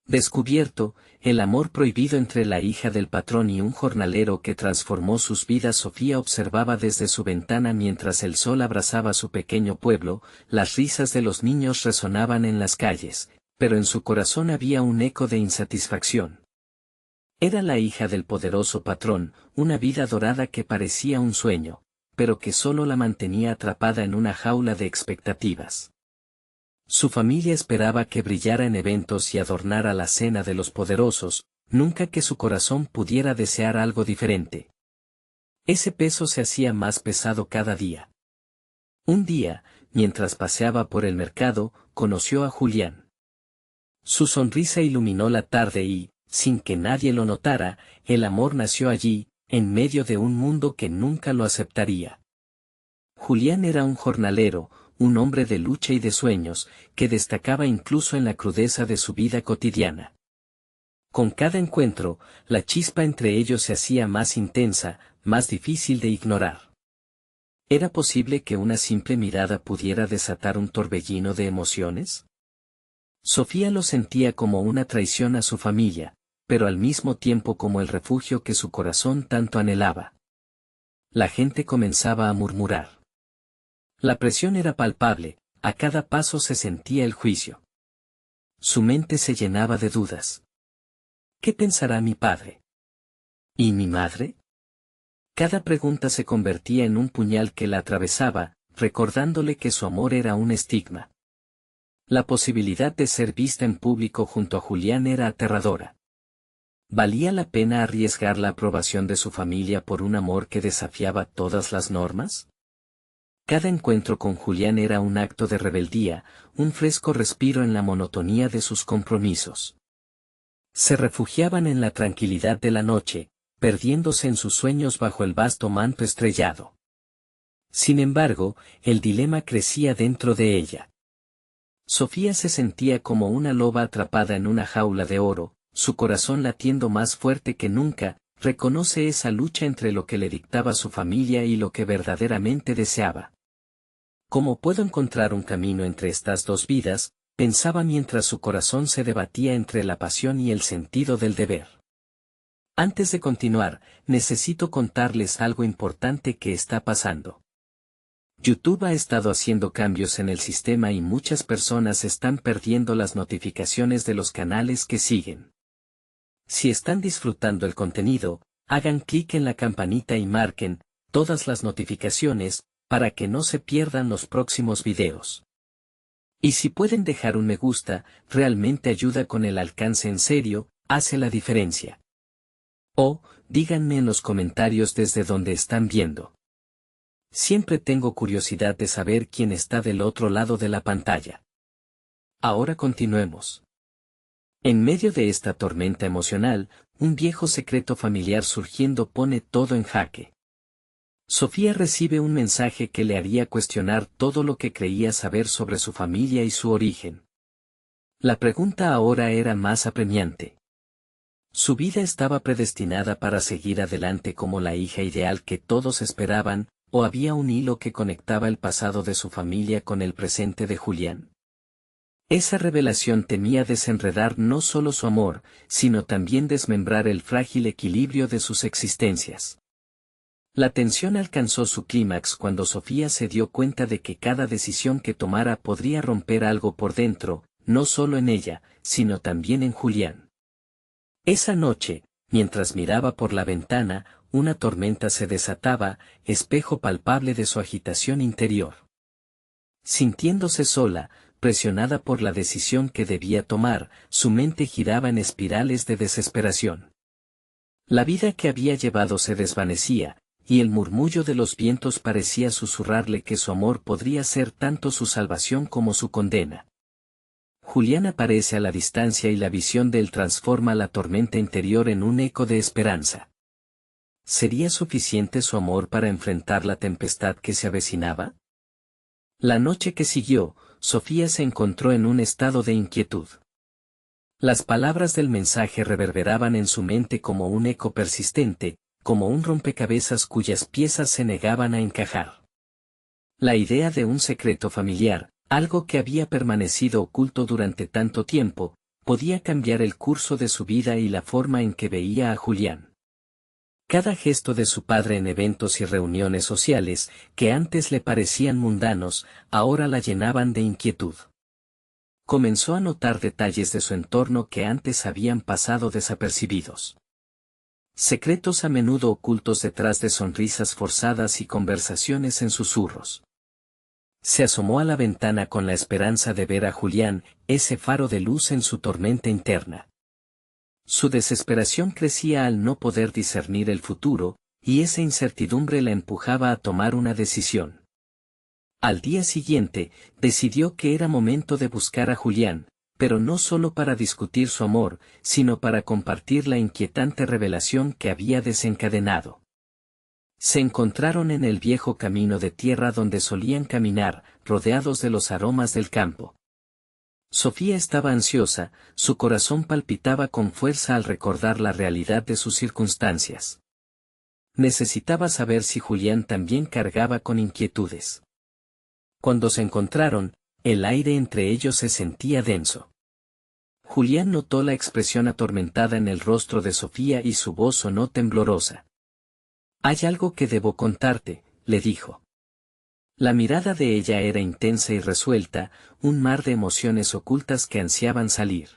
Descubierto, el amor prohibido entre la hija del patrón y un jornalero que transformó sus vidas. Sofía observaba desde su ventana mientras el sol abrazaba su pequeño pueblo, las risas de los niños resonaban en las calles, pero en su corazón había un eco de insatisfacción. Era la hija del poderoso patrón, una vida dorada que parecía un sueño, pero que solo la mantenía atrapada en una jaula de expectativas. Su familia esperaba que brillara en eventos y adornara la cena de los poderosos, nunca que su corazón pudiera desear algo diferente. Ese peso se hacía más pesado cada día. Un día, mientras paseaba por el mercado, conoció a Julián. Su sonrisa iluminó la tarde y, sin que nadie lo notara, el amor nació allí, en medio de un mundo que nunca lo aceptaría. Julián era un jornalero, un hombre de lucha y de sueños, que destacaba incluso en la crudeza de su vida cotidiana. Con cada encuentro, la chispa entre ellos se hacía más intensa, más difícil de ignorar. ¿Era posible que una simple mirada pudiera desatar un torbellino de emociones? Sofía lo sentía como una traición a su familia, pero al mismo tiempo como el refugio que su corazón tanto anhelaba. La gente comenzaba a murmurar. La presión era palpable, a cada paso se sentía el juicio. Su mente se llenaba de dudas. ¿Qué pensará mi padre? ¿Y mi madre? Cada pregunta se convertía en un puñal que la atravesaba, recordándole que su amor era un estigma. La posibilidad de ser vista en público junto a Julián era aterradora. ¿Valía la pena arriesgar la aprobación de su familia por un amor que desafiaba todas las normas? Cada encuentro con Julián era un acto de rebeldía, un fresco respiro en la monotonía de sus compromisos. Se refugiaban en la tranquilidad de la noche, perdiéndose en sus sueños bajo el vasto manto estrellado. Sin embargo, el dilema crecía dentro de ella. Sofía se sentía como una loba atrapada en una jaula de oro, su corazón latiendo más fuerte que nunca. Reconoce esa lucha entre lo que le dictaba su familia y lo que verdaderamente deseaba. ¿Cómo puedo encontrar un camino entre estas dos vidas?, pensaba mientras su corazón se debatía entre la pasión y el sentido del deber. Antes de continuar, necesito contarles algo importante que está pasando. YouTube ha estado haciendo cambios en el sistema y muchas personas están perdiendo las notificaciones de los canales que siguen. Si están disfrutando el contenido, hagan clic en la campanita y marquen todas las notificaciones, para que no se pierdan los próximos videos. Y si pueden dejar un me gusta, realmente ayuda con el alcance en serio, hace la diferencia. O, díganme en los comentarios desde donde están viendo. Siempre tengo curiosidad de saber quién está del otro lado de la pantalla. Ahora continuemos. En medio de esta tormenta emocional, un viejo secreto familiar surgiendo pone todo en jaque. Sofía recibe un mensaje que le haría cuestionar todo lo que creía saber sobre su familia y su origen. La pregunta ahora era más apremiante. Su vida estaba predestinada para seguir adelante como la hija ideal que todos esperaban, ¿o había un hilo que conectaba el pasado de su familia con el presente de Julián? Esa revelación temía desenredar no solo su amor, sino también desmembrar el frágil equilibrio de sus existencias. La tensión alcanzó su clímax cuando Sofía se dio cuenta de que cada decisión que tomara podría romper algo por dentro, no solo en ella, sino también en Julián. Esa noche, mientras miraba por la ventana, una tormenta se desataba, espejo palpable de su agitación interior. Sintiéndose sola, presionada por la decisión que debía tomar, su mente giraba en espirales de desesperación. La vida que había llevado se desvanecía, y el murmullo de los vientos parecía susurrarle que su amor podría ser tanto su salvación como su condena. Julián aparece a la distancia y la visión de él transforma la tormenta interior en un eco de esperanza. ¿Sería suficiente su amor para enfrentar la tempestad que se avecinaba? La noche que siguió, Sofía se encontró en un estado de inquietud. Las palabras del mensaje reverberaban en su mente como un eco persistente, como un rompecabezas cuyas piezas se negaban a encajar. La idea de un secreto familiar, algo que había permanecido oculto durante tanto tiempo, podía cambiar el curso de su vida y la forma en que veía a Julián. Cada gesto de su padre en eventos y reuniones sociales, que antes le parecían mundanos, ahora la llenaban de inquietud. Comenzó a notar detalles de su entorno que antes habían pasado desapercibidos. Secretos a menudo ocultos detrás de sonrisas forzadas y conversaciones en susurros. Se asomó a la ventana con la esperanza de ver a Julián, ese faro de luz en su tormenta interna. Su desesperación crecía al no poder discernir el futuro, y esa incertidumbre la empujaba a tomar una decisión. Al día siguiente, decidió que era momento de buscar a Julián, pero no solo para discutir su amor, sino para compartir la inquietante revelación que había desencadenado. Se encontraron en el viejo camino de tierra donde solían caminar, rodeados de los aromas del campo. Sofía estaba ansiosa, su corazón palpitaba con fuerza al recordar la realidad de sus circunstancias. Necesitaba saber si Julián también cargaba con inquietudes. Cuando se encontraron, el aire entre ellos se sentía denso. Julián notó la expresión atormentada en el rostro de Sofía y su voz sonó temblorosa. «Hay algo que debo contarte», le dijo. La mirada de ella era intensa y resuelta, un mar de emociones ocultas que ansiaban salir.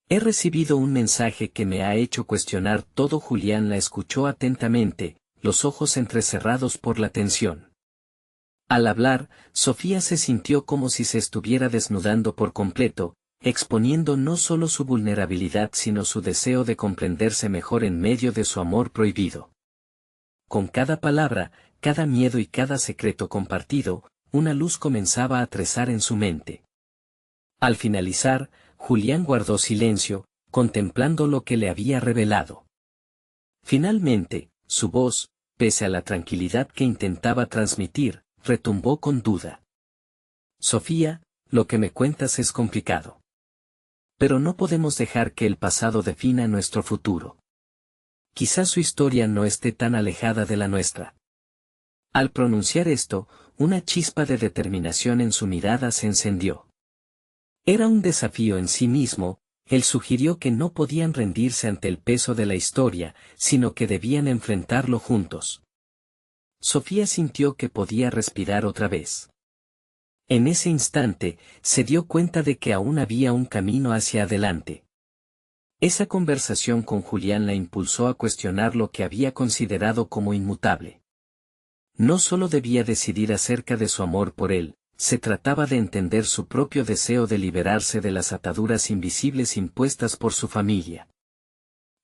«He recibido un mensaje que me ha hecho cuestionar todo». Julián la escuchó atentamente, los ojos entrecerrados por la tensión. Al hablar, Sofía se sintió como si se estuviera desnudando por completo, exponiendo no solo su vulnerabilidad sino su deseo de comprenderse mejor en medio de su amor prohibido. Con cada palabra, cada miedo y cada secreto compartido, una luz comenzaba a trazar en su mente. Al finalizar, Julián guardó silencio, contemplando lo que le había revelado. Finalmente, su voz, pese a la tranquilidad que intentaba transmitir, retumbó con duda. «Sofía, lo que me cuentas es complicado. Pero no podemos dejar que el pasado defina nuestro futuro. Quizás su historia no esté tan alejada de la nuestra». Al pronunciar esto, una chispa de determinación en su mirada se encendió. Era un desafío en sí mismo. Él sugirió que no podían rendirse ante el peso de la historia, sino que debían enfrentarlo juntos. Sofía sintió que podía respirar otra vez. En ese instante, se dio cuenta de que aún había un camino hacia adelante. Esa conversación con Julián la impulsó a cuestionar lo que había considerado como inmutable. No solo debía decidir acerca de su amor por él, se trataba de entender su propio deseo de liberarse de las ataduras invisibles impuestas por su familia.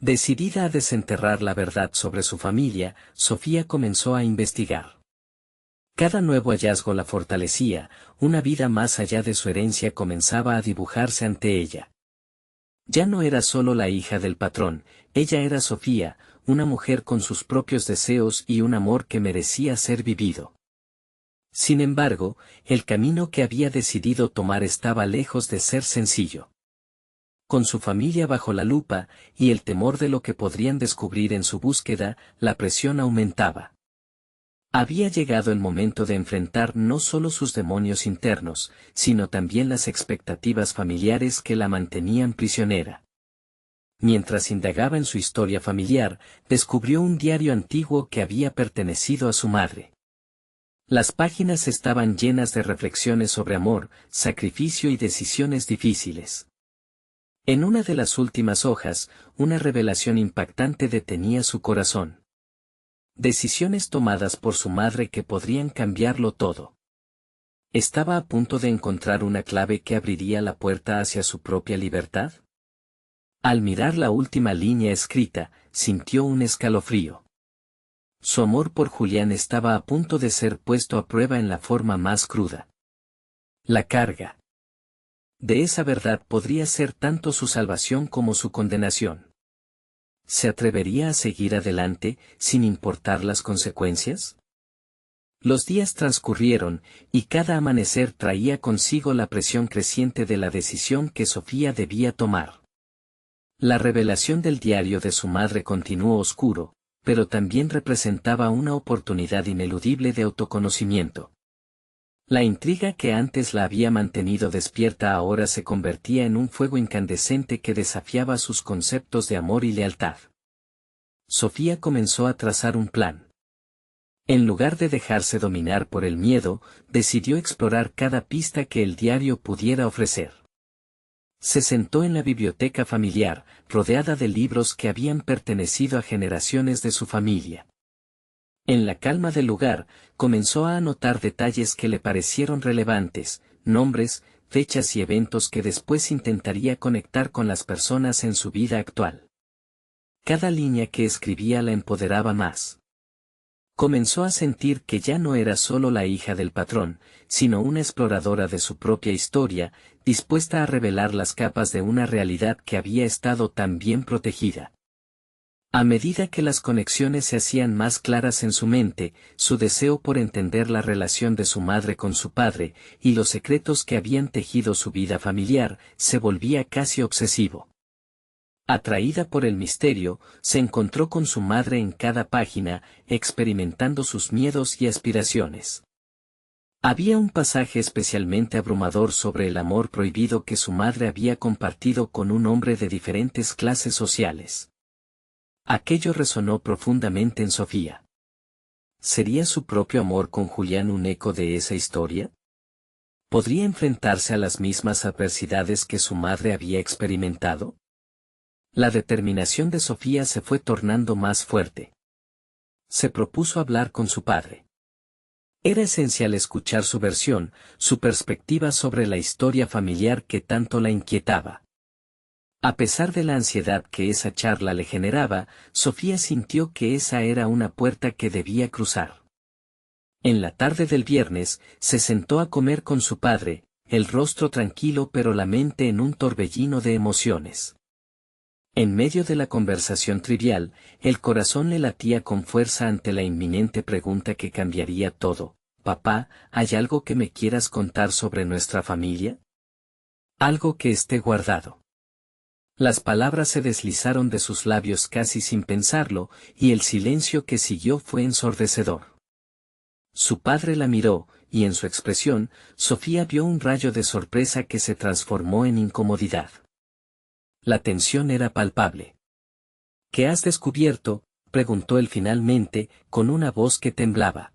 Decidida a desenterrar la verdad sobre su familia, Sofía comenzó a investigar. Cada nuevo hallazgo la fortalecía, una vida más allá de su herencia comenzaba a dibujarse ante ella. Ya no era solo la hija del patrón, ella era Sofía, una mujer con sus propios deseos y un amor que merecía ser vivido. Sin embargo, el camino que había decidido tomar estaba lejos de ser sencillo. Con su familia bajo la lupa, y el temor de lo que podrían descubrir en su búsqueda, la presión aumentaba. Había llegado el momento de enfrentar no solo sus demonios internos, sino también las expectativas familiares que la mantenían prisionera. Mientras indagaba en su historia familiar, descubrió un diario antiguo que había pertenecido a su madre. Las páginas estaban llenas de reflexiones sobre amor, sacrificio y decisiones difíciles. En una de las últimas hojas, una revelación impactante detenía su corazón. Decisiones tomadas por su madre que podrían cambiarlo todo. ¿Estaba a punto de encontrar una clave que abriría la puerta hacia su propia libertad? Al mirar la última línea escrita, sintió un escalofrío. Su amor por Julián estaba a punto de ser puesto a prueba en la forma más cruda. La carga de esa verdad podría ser tanto su salvación como su condenación. ¿Se atrevería a seguir adelante, sin importar las consecuencias? Los días transcurrieron, y cada amanecer traía consigo la presión creciente de la decisión que Sofía debía tomar. La revelación del diario de su madre continuó oscuro, pero también representaba una oportunidad ineludible de autoconocimiento. La intriga que antes la había mantenido despierta ahora se convertía en un fuego incandescente que desafiaba sus conceptos de amor y lealtad. Sofía comenzó a trazar un plan. En lugar de dejarse dominar por el miedo, decidió explorar cada pista que el diario pudiera ofrecer. Se sentó en la biblioteca familiar, rodeada de libros que habían pertenecido a generaciones de su familia. En la calma del lugar, comenzó a anotar detalles que le parecieron relevantes, nombres, fechas y eventos que después intentaría conectar con las personas en su vida actual. Cada línea que escribía la empoderaba más. Comenzó a sentir que ya no era solo la hija del patrón, sino una exploradora de su propia historia, dispuesta a revelar las capas de una realidad que había estado tan bien protegida. A medida que las conexiones se hacían más claras en su mente, su deseo por entender la relación de su madre con su padre, y los secretos que habían tejido su vida familiar, se volvía casi obsesivo. Atraída por el misterio, se encontró con su madre en cada página, experimentando sus miedos y aspiraciones. Había un pasaje especialmente abrumador sobre el amor prohibido que su madre había compartido con un hombre de diferentes clases sociales. Aquello resonó profundamente en Sofía. ¿Sería su propio amor con Julián un eco de esa historia? ¿Podría enfrentarse a las mismas adversidades que su madre había experimentado? La determinación de Sofía se fue tornando más fuerte. Se propuso hablar con su padre. Era esencial escuchar su versión, su perspectiva sobre la historia familiar que tanto la inquietaba. A pesar de la ansiedad que esa charla le generaba, Sofía sintió que esa era una puerta que debía cruzar. En la tarde del viernes, se sentó a comer con su padre, el rostro tranquilo pero la mente en un torbellino de emociones. En medio de la conversación trivial, el corazón le latía con fuerza ante la inminente pregunta que cambiaría todo. «Papá, ¿hay algo que me quieras contar sobre nuestra familia? Algo que esté guardado». Las palabras se deslizaron de sus labios casi sin pensarlo, y el silencio que siguió fue ensordecedor. Su padre la miró, y en su expresión, Sofía vio un rayo de sorpresa que se transformó en incomodidad. La tensión era palpable. «¿Qué has descubierto?», preguntó él finalmente, con una voz que temblaba.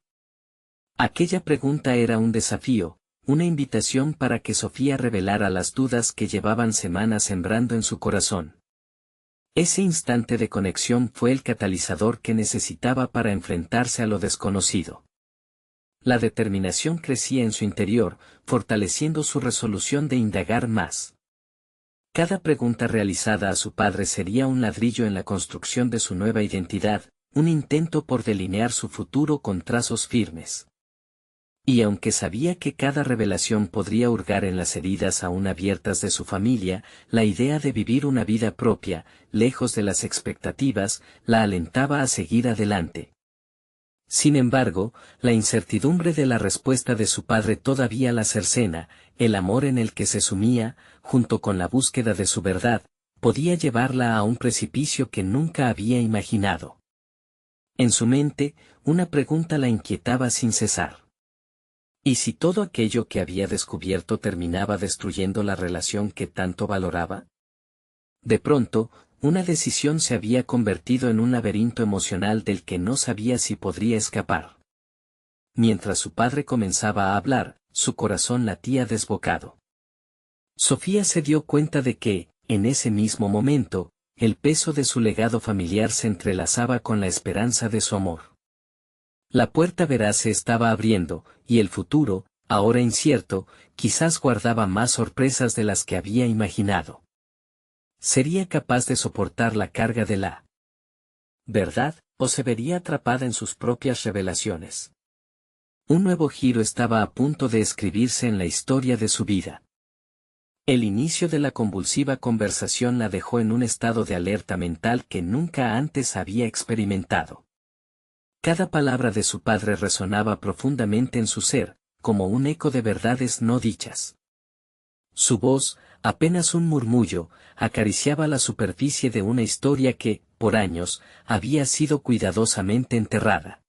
Aquella pregunta era un desafío, una invitación para que Sofía revelara las dudas que llevaban semanas sembrando en su corazón. Ese instante de conexión fue el catalizador que necesitaba para enfrentarse a lo desconocido. La determinación crecía en su interior, fortaleciendo su resolución de indagar más. Cada pregunta realizada a su padre sería un ladrillo en la construcción de su nueva identidad, un intento por delinear su futuro con trazos firmes. Y aunque sabía que cada revelación podría hurgar en las heridas aún abiertas de su familia, la idea de vivir una vida propia, lejos de las expectativas, la alentaba a seguir adelante. Sin embargo, la incertidumbre de la respuesta de su padre todavía la cercena, el amor en el que se sumía, junto con la búsqueda de su verdad, podía llevarla a un precipicio que nunca había imaginado. En su mente, una pregunta la inquietaba sin cesar. ¿Y si todo aquello que había descubierto terminaba destruyendo la relación que tanto valoraba? De pronto, una decisión se había convertido en un laberinto emocional del que no sabía si podría escapar. Mientras su padre comenzaba a hablar, su corazón latía desbocado. Sofía se dio cuenta de que, en ese mismo momento, el peso de su legado familiar se entrelazaba con la esperanza de su amor. La puerta veraz se estaba abriendo, y el futuro, ahora incierto, quizás guardaba más sorpresas de las que había imaginado. ¿Sería capaz de soportar la carga de la verdad, o se vería atrapada en sus propias revelaciones? Un nuevo giro estaba a punto de escribirse en la historia de su vida. El inicio de la convulsiva conversación la dejó en un estado de alerta mental que nunca antes había experimentado. Cada palabra de su padre resonaba profundamente en su ser, como un eco de verdades no dichas. Su voz, apenas un murmullo, acariciaba la superficie de una historia que, por años, había sido cuidadosamente enterrada.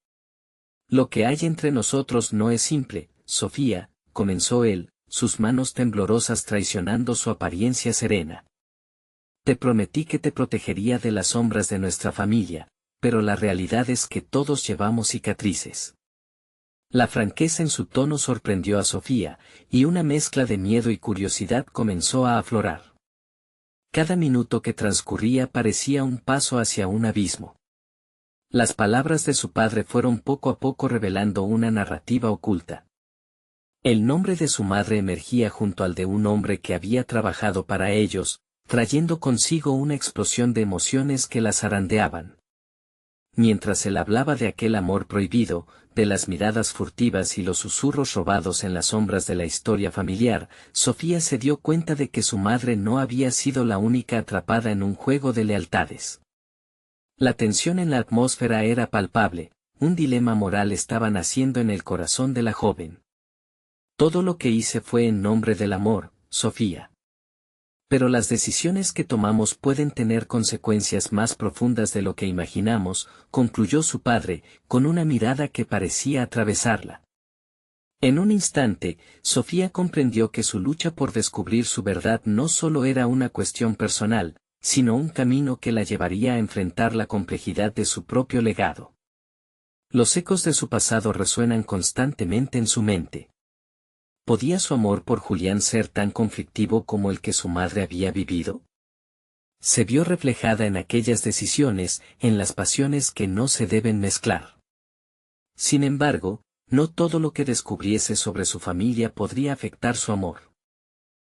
Lo que hay entre nosotros no es simple, Sofía, comenzó él, sus manos temblorosas traicionando su apariencia serena. Te prometí que te protegería de las sombras de nuestra familia, pero la realidad es que todos llevamos cicatrices. La franqueza en su tono sorprendió a Sofía, y una mezcla de miedo y curiosidad comenzó a aflorar. Cada minuto que transcurría parecía un paso hacia un abismo. Las palabras de su padre fueron poco a poco revelando una narrativa oculta. El nombre de su madre emergía junto al de un hombre que había trabajado para ellos, trayendo consigo una explosión de emociones que la zarandeaban. Mientras él hablaba de aquel amor prohibido, de las miradas furtivas y los susurros robados en las sombras de la historia familiar, Sofía se dio cuenta de que su madre no había sido la única atrapada en un juego de lealtades. La tensión en la atmósfera era palpable, un dilema moral estaba naciendo en el corazón de la joven. Todo lo que hice fue en nombre del amor, Sofía. Pero las decisiones que tomamos pueden tener consecuencias más profundas de lo que imaginamos, concluyó su padre, con una mirada que parecía atravesarla. En un instante, Sofía comprendió que su lucha por descubrir su verdad no solo era una cuestión personal, sino un camino que la llevaría a enfrentar la complejidad de su propio legado. Los ecos de su pasado resuenan constantemente en su mente. ¿Podía su amor por Julián ser tan conflictivo como el que su madre había vivido? Se vio reflejada en aquellas decisiones, en las pasiones que no se deben mezclar. Sin embargo, no todo lo que descubriese sobre su familia podría afectar su amor.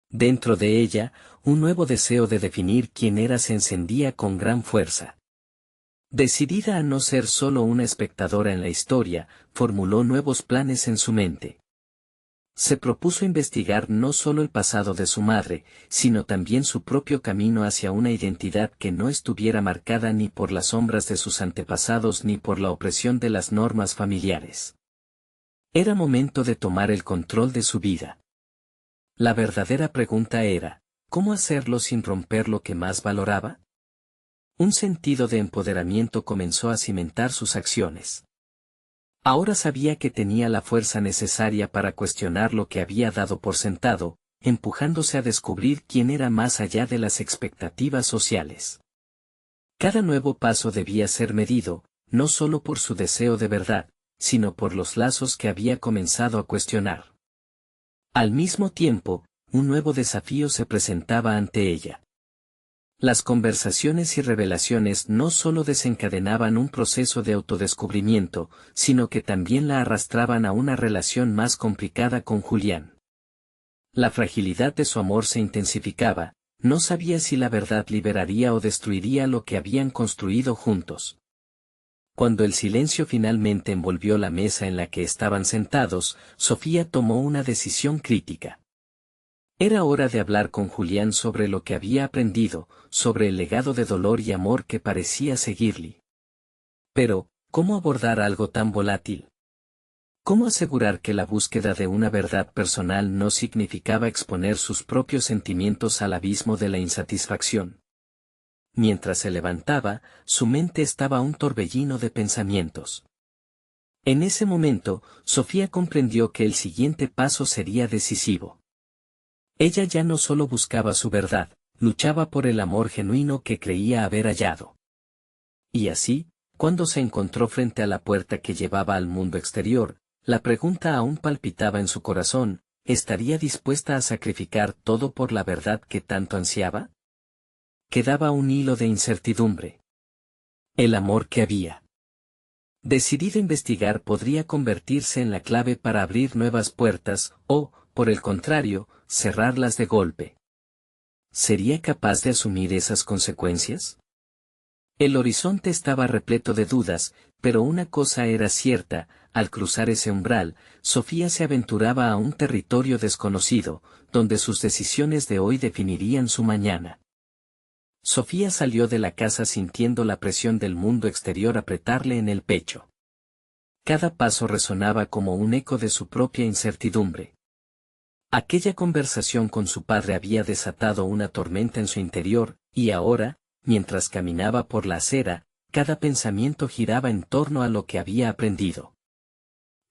Dentro de ella, un nuevo deseo de definir quién era se encendía con gran fuerza. Decidida a no ser solo una espectadora en la historia, formuló nuevos planes en su mente. Se propuso investigar no solo el pasado de su madre, sino también su propio camino hacia una identidad que no estuviera marcada ni por las sombras de sus antepasados ni por la opresión de las normas familiares. Era momento de tomar el control de su vida. La verdadera pregunta era, ¿cómo hacerlo sin romper lo que más valoraba? Un sentido de empoderamiento comenzó a cimentar sus acciones. Ahora sabía que tenía la fuerza necesaria para cuestionar lo que había dado por sentado, empujándose a descubrir quién era más allá de las expectativas sociales. Cada nuevo paso debía ser medido, no solo por su deseo de verdad, sino por los lazos que había comenzado a cuestionar. Al mismo tiempo, un nuevo desafío se presentaba ante ella. Las conversaciones y revelaciones no solo desencadenaban un proceso de autodescubrimiento, sino que también la arrastraban a una relación más complicada con Julián. La fragilidad de su amor se intensificaba, no sabía si la verdad liberaría o destruiría lo que habían construido juntos. Cuando el silencio finalmente envolvió la mesa en la que estaban sentados, Sofía tomó una decisión crítica. Era hora de hablar con Julián sobre lo que había aprendido, sobre el legado de dolor y amor que parecía seguirle. Pero, ¿cómo abordar algo tan volátil? ¿Cómo asegurar que la búsqueda de una verdad personal no significaba exponer sus propios sentimientos al abismo de la insatisfacción? Mientras se levantaba, su mente estaba un torbellino de pensamientos. En ese momento, Sofía comprendió que el siguiente paso sería decisivo. Ella ya no solo buscaba su verdad, luchaba por el amor genuino que creía haber hallado. Y así, cuando se encontró frente a la puerta que llevaba al mundo exterior, la pregunta aún palpitaba en su corazón, ¿estaría dispuesta a sacrificar todo por la verdad que tanto ansiaba? Quedaba un hilo de incertidumbre. El amor que había decidido investigar podría convertirse en la clave para abrir nuevas puertas, o, por el contrario, cerrarlas de golpe. ¿Sería capaz de asumir esas consecuencias? El horizonte estaba repleto de dudas, pero una cosa era cierta, al cruzar ese umbral, Sofía se aventuraba a un territorio desconocido, donde sus decisiones de hoy definirían su mañana. Sofía salió de la casa sintiendo la presión del mundo exterior apretarle en el pecho. Cada paso resonaba como un eco de su propia incertidumbre. Aquella conversación con su padre había desatado una tormenta en su interior, y ahora, mientras caminaba por la acera, cada pensamiento giraba en torno a lo que había aprendido.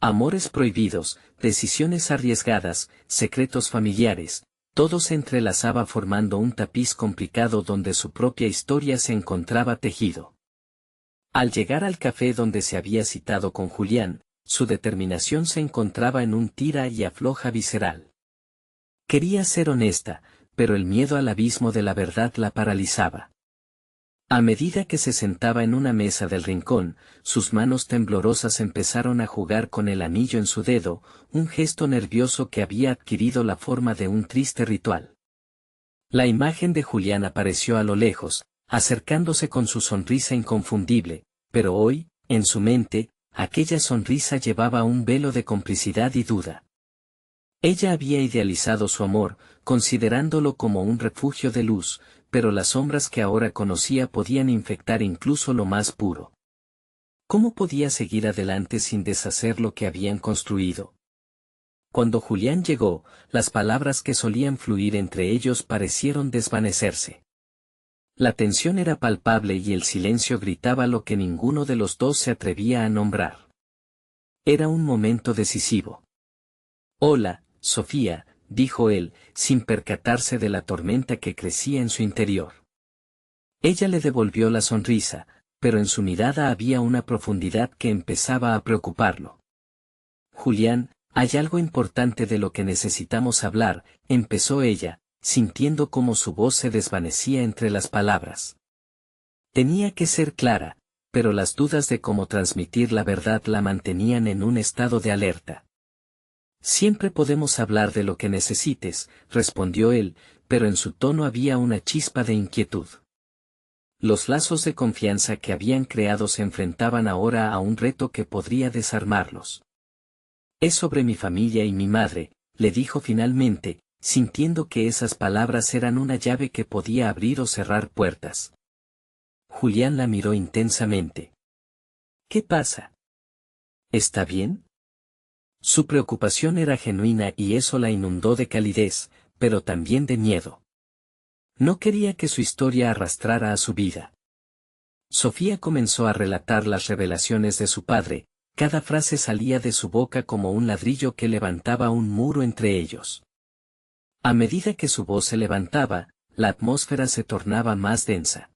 Amores prohibidos, decisiones arriesgadas, secretos familiares, todo se entrelazaba formando un tapiz complicado donde su propia historia se encontraba tejido. Al llegar al café donde se había citado con Julián, su determinación se encontraba en un tira y afloja visceral. Quería ser honesta, pero el miedo al abismo de la verdad la paralizaba. A medida que se sentaba en una mesa del rincón, sus manos temblorosas empezaron a jugar con el anillo en su dedo, un gesto nervioso que había adquirido la forma de un triste ritual. La imagen de Julián apareció a lo lejos, acercándose con su sonrisa inconfundible, pero hoy, en su mente, aquella sonrisa llevaba un velo de complicidad y duda. Ella había idealizado su amor, considerándolo como un refugio de luz, pero las sombras que ahora conocía podían infectar incluso lo más puro. ¿Cómo podía seguir adelante sin deshacer lo que habían construido? Cuando Julián llegó, las palabras que solían fluir entre ellos parecieron desvanecerse. La tensión era palpable y el silencio gritaba lo que ninguno de los dos se atrevía a nombrar. Era un momento decisivo. «Hola, Sofía», dijo él, sin percatarse de la tormenta que crecía en su interior. Ella le devolvió la sonrisa, pero en su mirada había una profundidad que empezaba a preocuparlo. «Julián, hay algo importante de lo que necesitamos hablar», empezó ella, sintiendo cómo su voz se desvanecía entre las palabras. Tenía que ser clara, pero las dudas de cómo transmitir la verdad la mantenían en un estado de alerta. «Siempre podemos hablar de lo que necesites», respondió él, pero en su tono había una chispa de inquietud. Los lazos de confianza que habían creado se enfrentaban ahora a un reto que podría desarmarlos. «Es sobre mi familia y mi madre», le dijo finalmente, sintiendo que esas palabras eran una llave que podía abrir o cerrar puertas. Julián la miró intensamente. «¿Qué pasa? ¿Está bien?». Su preocupación era genuina y eso la inundó de calidez, pero también de miedo. No quería que su historia arrastrara a su vida. Sofía comenzó a relatar las revelaciones de su padre, cada frase salía de su boca como un ladrillo que levantaba un muro entre ellos. A medida que su voz se levantaba, la atmósfera se tornaba más densa.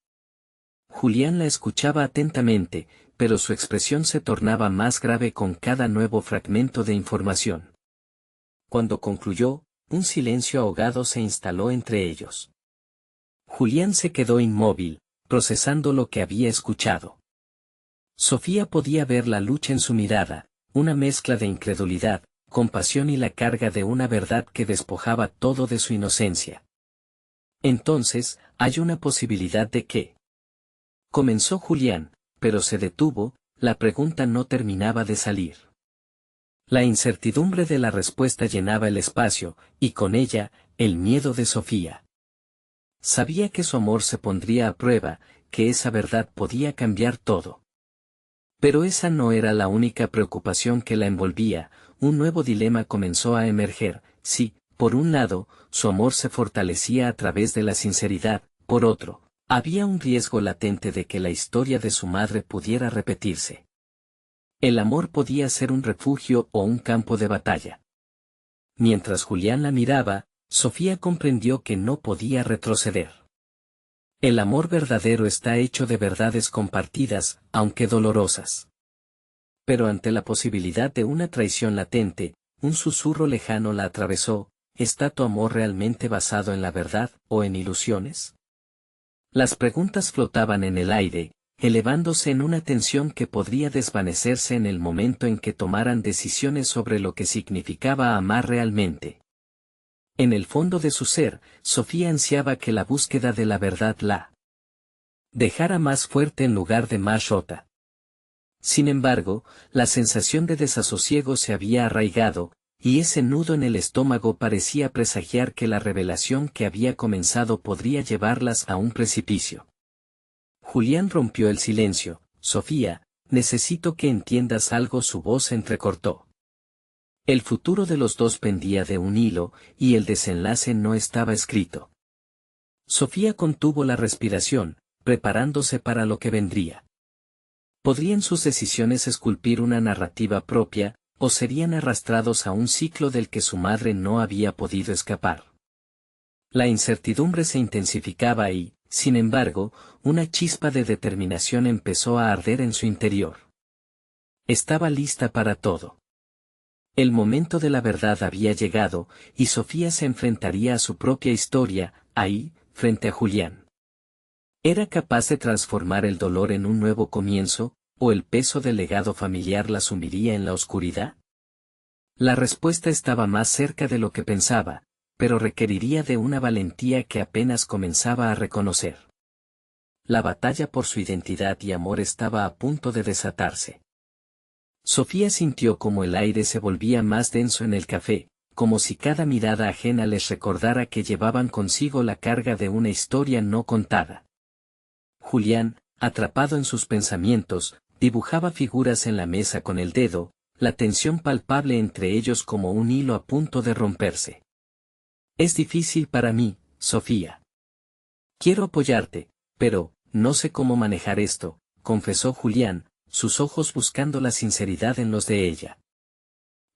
Julián la escuchaba atentamente, pero su expresión se tornaba más grave con cada nuevo fragmento de información. Cuando concluyó, un silencio ahogado se instaló entre ellos. Julián se quedó inmóvil, procesando lo que había escuchado. Sofía podía ver la lucha en su mirada, una mezcla de incredulidad, compasión y la carga de una verdad que despojaba todo de su inocencia. «Entonces, hay una posibilidad de que…», comenzó Julián, pero se detuvo, la pregunta no terminaba de salir. La incertidumbre de la respuesta llenaba el espacio, y con ella, el miedo de Sofía. Sabía que su amor se pondría a prueba, que esa verdad podía cambiar todo. Pero esa no era la única preocupación que la envolvía, un nuevo dilema comenzó a emerger. Si, por un lado, su amor se fortalecía a través de la sinceridad, por otro, había un riesgo latente de que la historia de su madre pudiera repetirse. El amor podía ser un refugio o un campo de batalla. Mientras Julián la miraba, Sofía comprendió que no podía retroceder. El amor verdadero está hecho de verdades compartidas, aunque dolorosas. Pero ante la posibilidad de una traición latente, un susurro lejano la atravesó: ¿está tu amor realmente basado en la verdad o en ilusiones? Las preguntas flotaban en el aire, elevándose en una tensión que podría desvanecerse en el momento en que tomaran decisiones sobre lo que significaba amar realmente. En el fondo de su ser, Sofía ansiaba que la búsqueda de la verdad la dejara más fuerte en lugar de más rota. Sin embargo, la sensación de desasosiego se había arraigado, y ese nudo en el estómago parecía presagiar que la revelación que había comenzado podría llevarlas a un precipicio. Julián rompió el silencio. «Sofía, necesito que entiendas algo», su voz se entrecortó. El futuro de los dos pendía de un hilo, y el desenlace no estaba escrito. Sofía contuvo la respiración, preparándose para lo que vendría. ¿Podrían sus decisiones esculpir una narrativa propia, o serían arrastrados a un ciclo del que su madre no había podido escapar. La incertidumbre se intensificaba y, sin embargo, una chispa de determinación empezó a arder en su interior. Estaba lista para todo. El momento de la verdad había llegado, y Sofía se enfrentaría a su propia historia, ahí, frente a Julián. ¿Era capaz de transformar el dolor en un nuevo comienzo, o el peso del legado familiar la sumiría en la oscuridad? La respuesta estaba más cerca de lo que pensaba, pero requeriría de una valentía que apenas comenzaba a reconocer. La batalla por su identidad y amor estaba a punto de desatarse. Sofía sintió como el aire se volvía más denso en el café, como si cada mirada ajena les recordara que llevaban consigo la carga de una historia no contada. Julián, atrapado en sus pensamientos, dibujaba figuras en la mesa con el dedo, la tensión palpable entre ellos como un hilo a punto de romperse. Es difícil para mí, Sofía. Quiero apoyarte, pero, no sé cómo manejar esto, confesó Julián, sus ojos buscando la sinceridad en los de ella.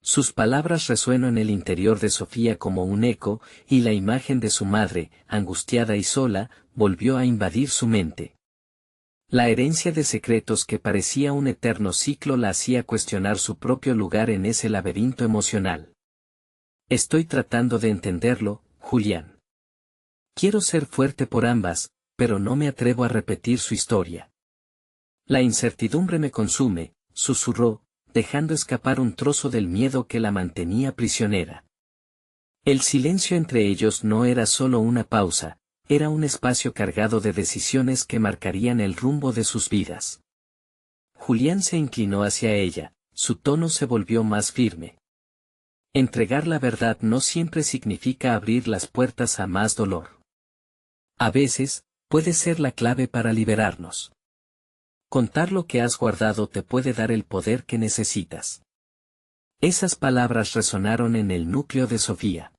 Sus palabras resuenan en el interior de Sofía como un eco, y la imagen de su madre, angustiada y sola, volvió a invadir su mente. La herencia de secretos que parecía un eterno ciclo la hacía cuestionar su propio lugar en ese laberinto emocional. Estoy tratando de entenderlo, Julián. Quiero ser fuerte por ambas, pero no me atrevo a repetir su historia. La incertidumbre me consume, susurró, dejando escapar un trozo del miedo que la mantenía prisionera. El silencio entre ellos no era solo una pausa, era un espacio cargado de decisiones que marcarían el rumbo de sus vidas. Julián se inclinó hacia ella, su tono se volvió más firme. Entregar la verdad no siempre significa abrir las puertas a más dolor. A veces, puede ser la clave para liberarnos. Contar lo que has guardado te puede dar el poder que necesitas. Esas palabras resonaron en el núcleo de Sofía.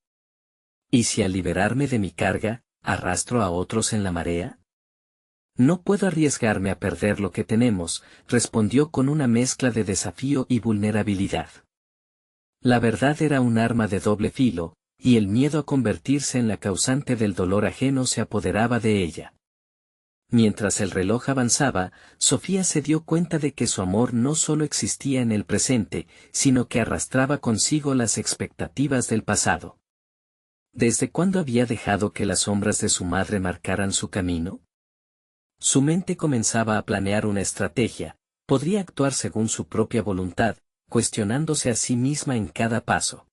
¿Y si al liberarme de mi carga, arrastro a otros en la marea? No puedo arriesgarme a perder lo que tenemos, respondió con una mezcla de desafío y vulnerabilidad. La verdad era un arma de doble filo, y el miedo a convertirse en la causante del dolor ajeno se apoderaba de ella. Mientras el reloj avanzaba, Sofía se dio cuenta de que su amor no solo existía en el presente, sino que arrastraba consigo las expectativas del pasado. ¿Desde cuándo había dejado que las sombras de su madre marcaran su camino? Su mente comenzaba a planear una estrategia, podría actuar según su propia voluntad, cuestionándose a sí misma en cada paso.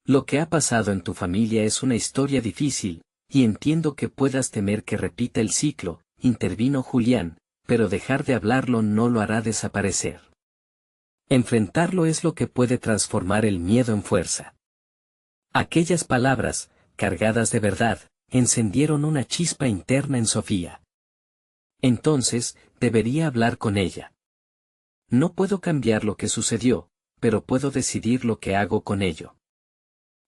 Lo que ha pasado en tu familia es una historia difícil, y entiendo que puedas temer que repita el ciclo, intervino Julián, pero dejar de hablarlo no lo hará desaparecer. Enfrentarlo es lo que puede transformar el miedo en fuerza. Aquellas palabras, cargadas de verdad, encendieron una chispa interna en Sofía. Entonces, debería hablar con ella. No puedo cambiar lo que sucedió, pero puedo decidir lo que hago con ello.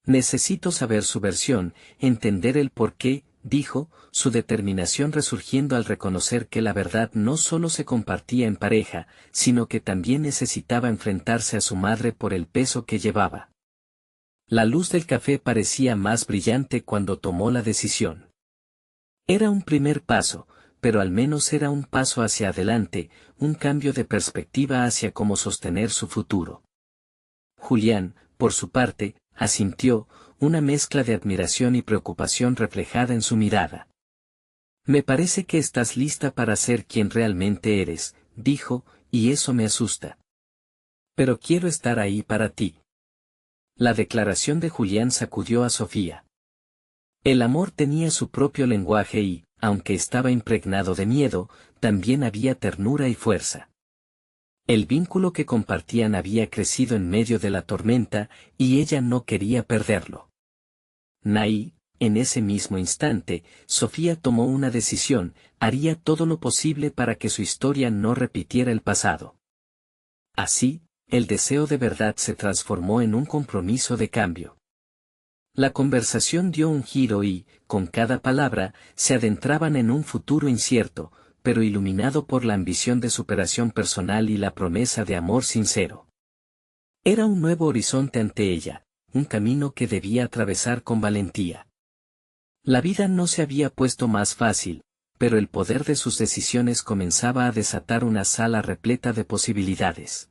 Necesito saber su versión, entender el porqué, dijo, su determinación resurgiendo al reconocer que la verdad no solo se compartía en pareja, sino que también necesitaba enfrentarse a su madre por el peso que llevaba. La luz del café parecía más brillante cuando tomó la decisión. Era un primer paso, pero al menos era un paso hacia adelante, un cambio de perspectiva hacia cómo sostener su futuro. Julián, por su parte, asintió, una mezcla de admiración y preocupación reflejada en su mirada. Me parece que estás lista para ser quien realmente eres, dijo, y eso me asusta. Pero quiero estar ahí para ti. La declaración de Julián sacudió a Sofía. El amor tenía su propio lenguaje y, aunque estaba impregnado de miedo, también había ternura y fuerza. El vínculo que compartían había crecido en medio de la tormenta, y ella no quería perderlo. En ese mismo instante, Sofía tomó una decisión, haría todo lo posible para que su historia no repitiera el pasado. Así, el deseo de verdad se transformó en un compromiso de cambio. La conversación dio un giro y, con cada palabra, se adentraban en un futuro incierto, pero iluminado por la ambición de superación personal y la promesa de amor sincero. Era un nuevo horizonte ante ella, un camino que debía atravesar con valentía. La vida no se había puesto más fácil, pero el poder de sus decisiones comenzaba a desatar una sala repleta de posibilidades.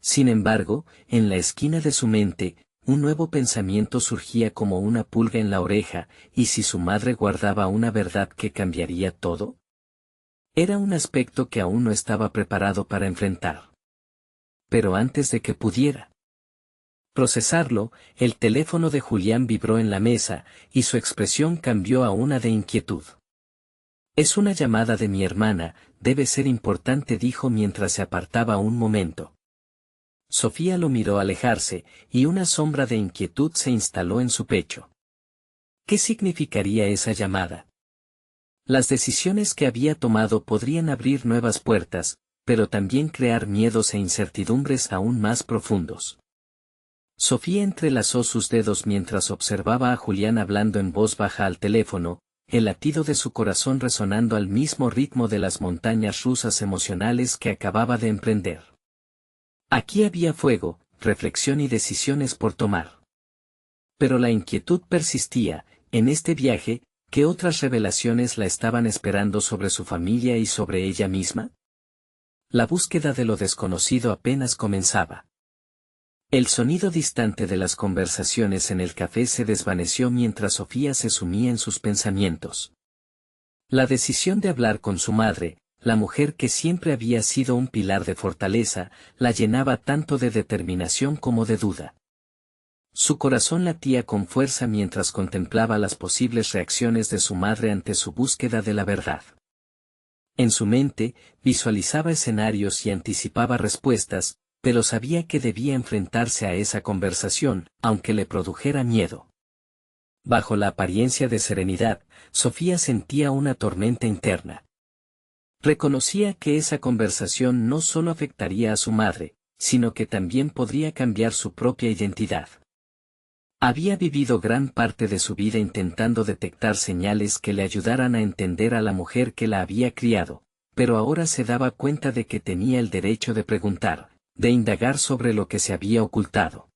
Sin embargo, en la esquina de su mente, un nuevo pensamiento surgía como una pulga en la oreja, ¿y si su madre guardaba una verdad que cambiaría todo? Era un aspecto que aún no estaba preparado para enfrentar. Pero antes de que pudiera procesarlo, el teléfono de Julián vibró en la mesa, y su expresión cambió a una de inquietud. Es una llamada de mi hermana, debe ser importante, dijo mientras se apartaba un momento. Sofía lo miró alejarse, y una sombra de inquietud se instaló en su pecho. ¿Qué significaría esa llamada? Las decisiones que había tomado podrían abrir nuevas puertas, pero también crear miedos e incertidumbres aún más profundos. Sofía entrelazó sus dedos mientras observaba a Julián hablando en voz baja al teléfono, el latido de su corazón resonando al mismo ritmo de las montañas rusas emocionales que acababa de emprender. Aquí había fuego, reflexión y decisiones por tomar. Pero la inquietud persistía. En este viaje, ¿qué otras revelaciones la estaban esperando sobre su familia y sobre ella misma? La búsqueda de lo desconocido apenas comenzaba. El sonido distante de las conversaciones en el café se desvaneció mientras Sofía se sumía en sus pensamientos. La decisión de hablar con su madre, la mujer que siempre había sido un pilar de fortaleza, la llenaba tanto de determinación como de duda. Su corazón latía con fuerza mientras contemplaba las posibles reacciones de su madre ante su búsqueda de la verdad. En su mente, visualizaba escenarios y anticipaba respuestas, pero sabía que debía enfrentarse a esa conversación, aunque le produjera miedo. Bajo la apariencia de serenidad, Sofía sentía una tormenta interna. Reconocía que esa conversación no solo afectaría a su madre, sino que también podría cambiar su propia identidad. Había vivido gran parte de su vida intentando detectar señales que le ayudaran a entender a la mujer que la había criado, pero ahora se daba cuenta de que tenía el derecho de preguntar, de indagar sobre lo que se había ocultado.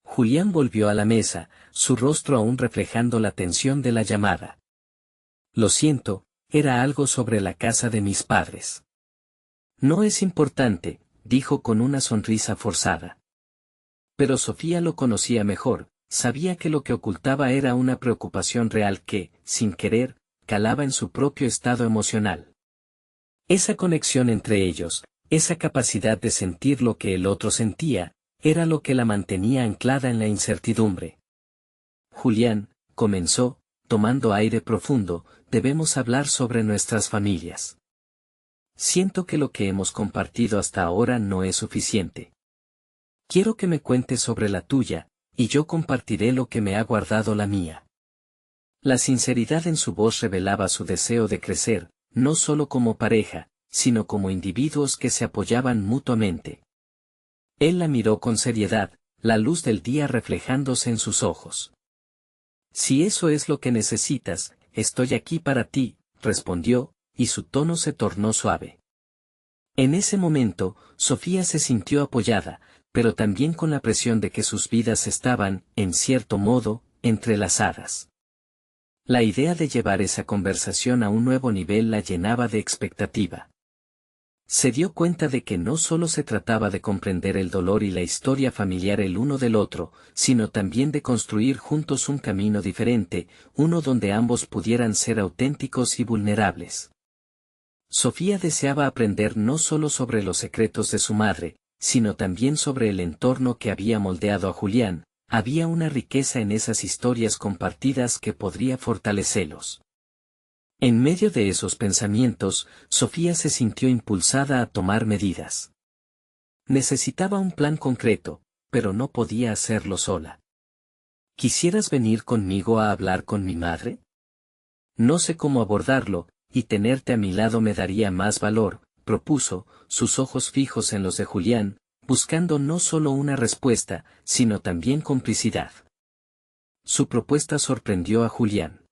Julián volvió a la mesa, su rostro aún reflejando la tensión de la llamada. Lo siento, era algo sobre la casa de mis padres. No es importante, dijo con una sonrisa forzada. Pero Sofía lo conocía mejor, sabía que lo que ocultaba era una preocupación real que, sin querer, calaba en su propio estado emocional. Esa conexión entre ellos, esa capacidad de sentir lo que el otro sentía, era lo que la mantenía anclada en la incertidumbre. Julián, comenzó, tomando aire profundo, debemos hablar sobre nuestras familias. Siento que lo que hemos compartido hasta ahora no es suficiente. Quiero que me cuentes sobre la tuya, y yo compartiré lo que me ha guardado la mía. La sinceridad en su voz revelaba su deseo de crecer, no solo como pareja, sino como individuos que se apoyaban mutuamente. Él la miró con seriedad, la luz del día reflejándose en sus ojos. Si eso es lo que necesitas, estoy aquí para ti, respondió, y su tono se tornó suave. En ese momento, Sofía se sintió apoyada, pero también con la presión de que sus vidas estaban, en cierto modo, entrelazadas. La idea de llevar esa conversación a un nuevo nivel la llenaba de expectativa. Se dio cuenta de que no solo se trataba de comprender el dolor y la historia familiar el uno del otro, sino también de construir juntos un camino diferente, uno donde ambos pudieran ser auténticos y vulnerables. Sofía deseaba aprender no solo sobre los secretos de su madre, sino también sobre el entorno que había moldeado a Julián. Había una riqueza en esas historias compartidas que podría fortalecerlos. En medio de esos pensamientos, Sofía se sintió impulsada a tomar medidas. Necesitaba un plan concreto, pero no podía hacerlo sola. ¿Quisieras venir conmigo a hablar con mi madre? No sé cómo abordarlo, y tenerte a mi lado me daría más valor, propuso, sus ojos fijos en los de Julián, buscando no solo una respuesta, sino también complicidad. Su propuesta sorprendió a Julián.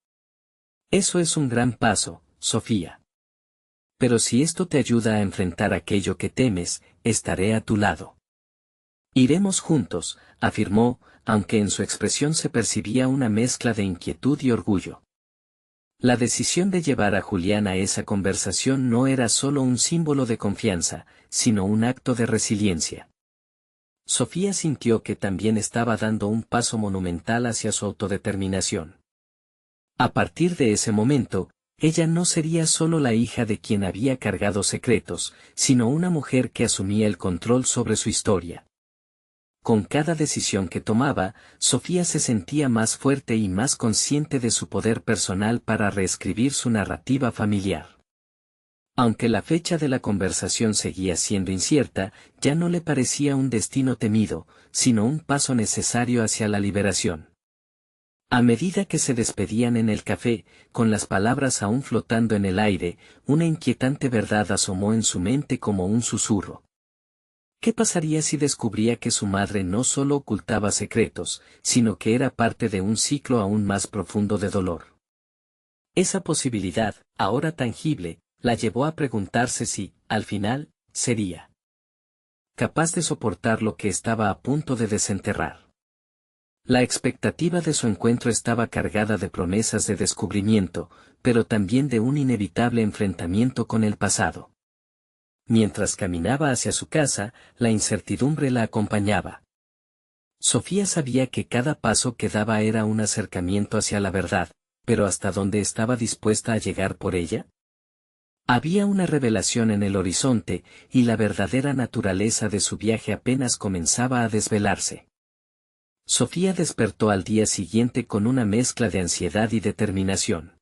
Eso es un gran paso, Sofía. Pero si esto te ayuda a enfrentar aquello que temes, estaré a tu lado. Iremos juntos, afirmó, aunque en su expresión se percibía una mezcla de inquietud y orgullo. La decisión de llevar a Julián a esa conversación no era solo un símbolo de confianza, sino un acto de resiliencia. Sofía sintió que también estaba dando un paso monumental hacia su autodeterminación. A partir de ese momento, ella no sería solo la hija de quien había cargado secretos, sino una mujer que asumía el control sobre su historia. Con cada decisión que tomaba, Sofía se sentía más fuerte y más consciente de su poder personal para reescribir su narrativa familiar. Aunque la fecha de la conversación seguía siendo incierta, ya no le parecía un destino temido, sino un paso necesario hacia la liberación. A medida que se despedían en el café, con las palabras aún flotando en el aire, una inquietante verdad asomó en su mente como un susurro. ¿Qué pasaría si descubría que su madre no solo ocultaba secretos, sino que era parte de un ciclo aún más profundo de dolor? Esa posibilidad, ahora tangible, la llevó a preguntarse si, al final, sería capaz de soportar lo que estaba a punto de desenterrar. La expectativa de su encuentro estaba cargada de promesas de descubrimiento, pero también de un inevitable enfrentamiento con el pasado. Mientras caminaba hacia su casa, la incertidumbre la acompañaba. Sofía sabía que cada paso que daba era un acercamiento hacia la verdad, pero ¿hasta dónde estaba dispuesta a llegar por ella? Había una revelación en el horizonte, y la verdadera naturaleza de su viaje apenas comenzaba a desvelarse. Sofía despertó al día siguiente con una mezcla de ansiedad y determinación.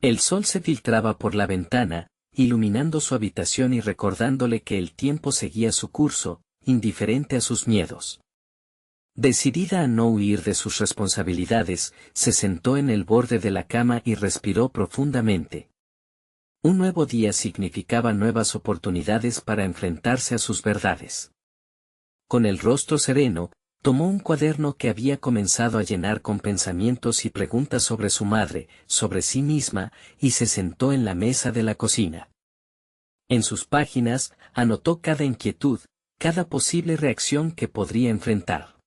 El sol se filtraba por la ventana, iluminando su habitación y recordándole que el tiempo seguía su curso, indiferente a sus miedos. Decidida a no huir de sus responsabilidades, se sentó en el borde de la cama y respiró profundamente. Un nuevo día significaba nuevas oportunidades para enfrentarse a sus verdades. Con el rostro sereno, tomó un cuaderno que había comenzado a llenar con pensamientos y preguntas sobre su madre, sobre sí misma, y se sentó en la mesa de la cocina. En sus páginas, anotó cada inquietud, cada posible reacción que podría enfrentar.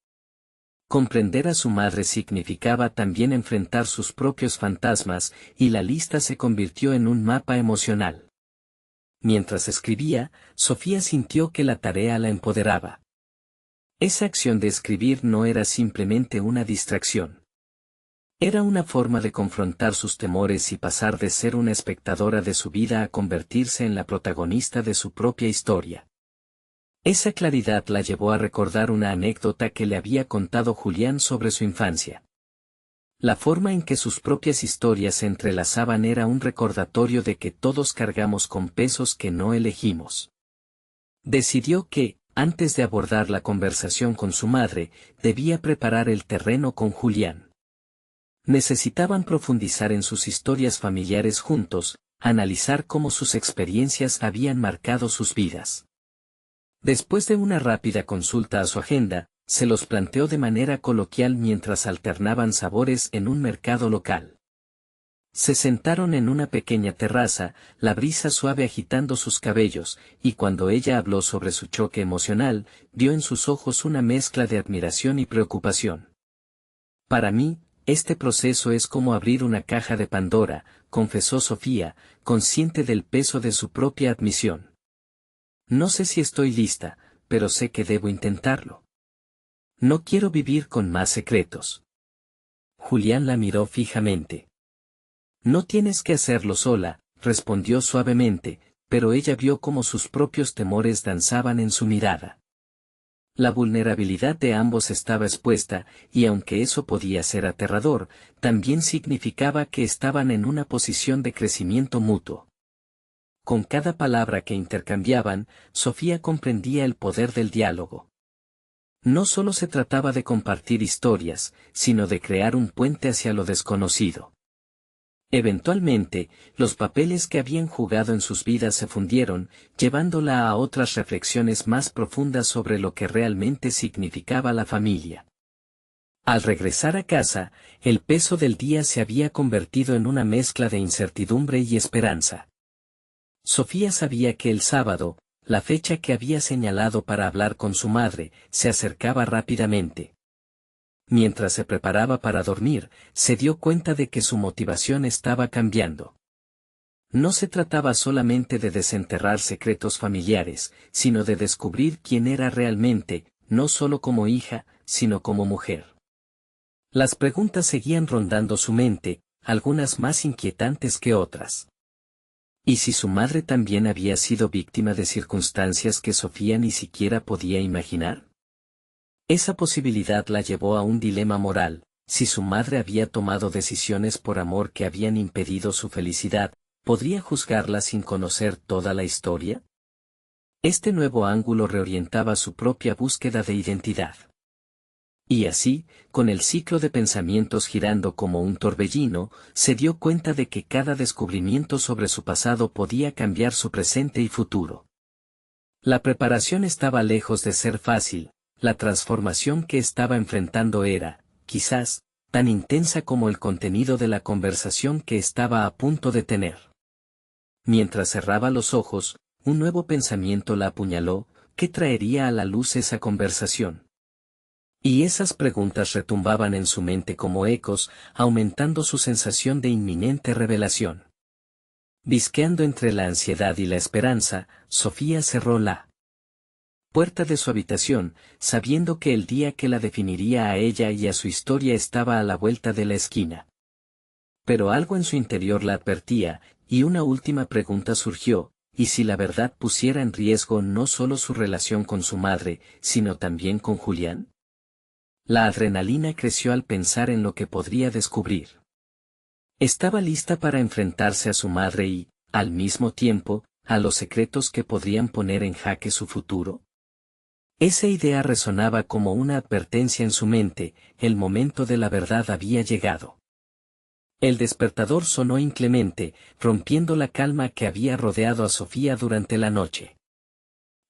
Comprender a su madre significaba también enfrentar sus propios fantasmas, y la lista se convirtió en un mapa emocional. Mientras escribía, Sofía sintió que la tarea la empoderaba. Esa acción de escribir no era simplemente una distracción. Era una forma de confrontar sus temores y pasar de ser una espectadora de su vida a convertirse en la protagonista de su propia historia. Esa claridad la llevó a recordar una anécdota que le había contado Julián sobre su infancia. La forma en que sus propias historias se entrelazaban era un recordatorio de que todos cargamos con pesos que no elegimos. Decidió que, antes de abordar la conversación con su madre, debía preparar el terreno con Julián. Necesitaban profundizar en sus historias familiares juntos, analizar cómo sus experiencias habían marcado sus vidas. Después de una rápida consulta a su agenda, se los planteó de manera coloquial mientras alternaban sabores en un mercado local. Se sentaron en una pequeña terraza, la brisa suave agitando sus cabellos, y cuando ella habló sobre su choque emocional, vio en sus ojos una mezcla de admiración y preocupación. Para mí, este proceso es como abrir una caja de Pandora, confesó Sofía, consciente del peso de su propia admisión. No sé si estoy lista, pero sé que debo intentarlo. No quiero vivir con más secretos. Julián la miró fijamente. No tienes que hacerlo sola, respondió suavemente, pero ella vio cómo sus propios temores danzaban en su mirada. La vulnerabilidad de ambos estaba expuesta, y aunque eso podía ser aterrador, también significaba que estaban en una posición de crecimiento mutuo. Con cada palabra que intercambiaban, Sofía comprendía el poder del diálogo. No solo se trataba de compartir historias, sino de crear un puente hacia lo desconocido. Eventualmente, los papeles que habían jugado en sus vidas se fundieron, llevándola a otras reflexiones más profundas sobre lo que realmente significaba la familia. Al regresar a casa, el peso del día se había convertido en una mezcla de incertidumbre y esperanza. Sofía sabía que el sábado, la fecha que había señalado para hablar con su madre, se acercaba rápidamente. Mientras se preparaba para dormir, se dio cuenta de que su motivación estaba cambiando. No se trataba solamente de desenterrar secretos familiares, sino de descubrir quién era realmente, no solo como hija, sino como mujer. Las preguntas seguían rondando su mente, algunas más inquietantes que otras. ¿Y si su madre también había sido víctima de circunstancias que Sofía ni siquiera podía imaginar? Esa posibilidad la llevó a un dilema moral: si su madre había tomado decisiones por amor que habían impedido su felicidad, ¿podría juzgarla sin conocer toda la historia? Este nuevo ángulo reorientaba su propia búsqueda de identidad. Y así, con el ciclo de pensamientos girando como un torbellino, se dio cuenta de que cada descubrimiento sobre su pasado podía cambiar su presente y futuro. La preparación estaba lejos de ser fácil, la transformación que estaba enfrentando era, quizás, tan intensa como el contenido de la conversación que estaba a punto de tener. Mientras cerraba los ojos, un nuevo pensamiento la apuñaló: ¿qué traería a la luz esa conversación? Y esas preguntas retumbaban en su mente como ecos, aumentando su sensación de inminente revelación. Visqueando entre la ansiedad y la esperanza, Sofía cerró la puerta de su habitación, sabiendo que el día que la definiría a ella y a su historia estaba a la vuelta de la esquina. Pero algo en su interior la advertía, y una última pregunta surgió: ¿y si la verdad pusiera en riesgo no solo su relación con su madre, sino también con Julián? La adrenalina creció al pensar en lo que podría descubrir. Estaba lista para enfrentarse a su madre y, al mismo tiempo, a los secretos que podrían poner en jaque su futuro. Esa idea resonaba como una advertencia en su mente: el momento de la verdad había llegado. El despertador sonó inclemente, rompiendo la calma que había rodeado a Sofía durante la noche.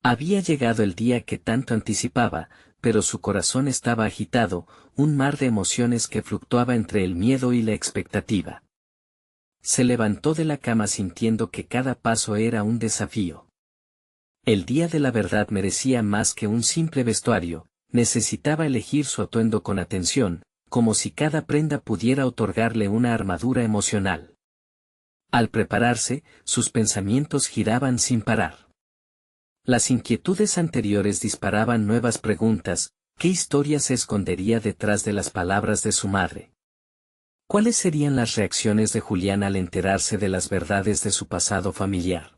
Había llegado el día que tanto anticipaba, pero su corazón estaba agitado, un mar de emociones que fluctuaba entre el miedo y la expectativa. Se levantó de la cama sintiendo que cada paso era un desafío. El día de la verdad merecía más que un simple vestuario, necesitaba elegir su atuendo con atención, como si cada prenda pudiera otorgarle una armadura emocional. Al prepararse, sus pensamientos giraban sin parar. Las inquietudes anteriores disparaban nuevas preguntas: ¿qué historia se escondería detrás de las palabras de su madre? ¿Cuáles serían las reacciones de Julián al enterarse de las verdades de su pasado familiar?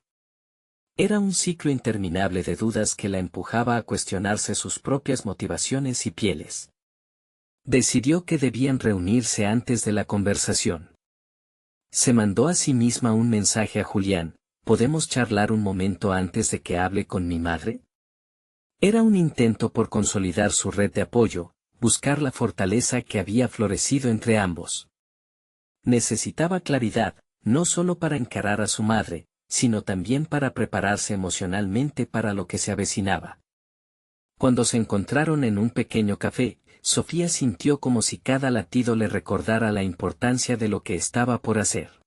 Era un ciclo interminable de dudas que la empujaba a cuestionarse sus propias motivaciones y pieles. Decidió que debían reunirse antes de la conversación. Se mandó a sí misma un mensaje a Julián: ¿podemos charlar un momento antes de que hable con mi madre? Era un intento por consolidar su red de apoyo, buscar la fortaleza que había florecido entre ambos. Necesitaba claridad, no solo para encarar a su madre, sino también para prepararse emocionalmente para lo que se avecinaba. Cuando se encontraron en un pequeño café, Sofía sintió como si cada latido le recordara la importancia de lo que estaba por hacer.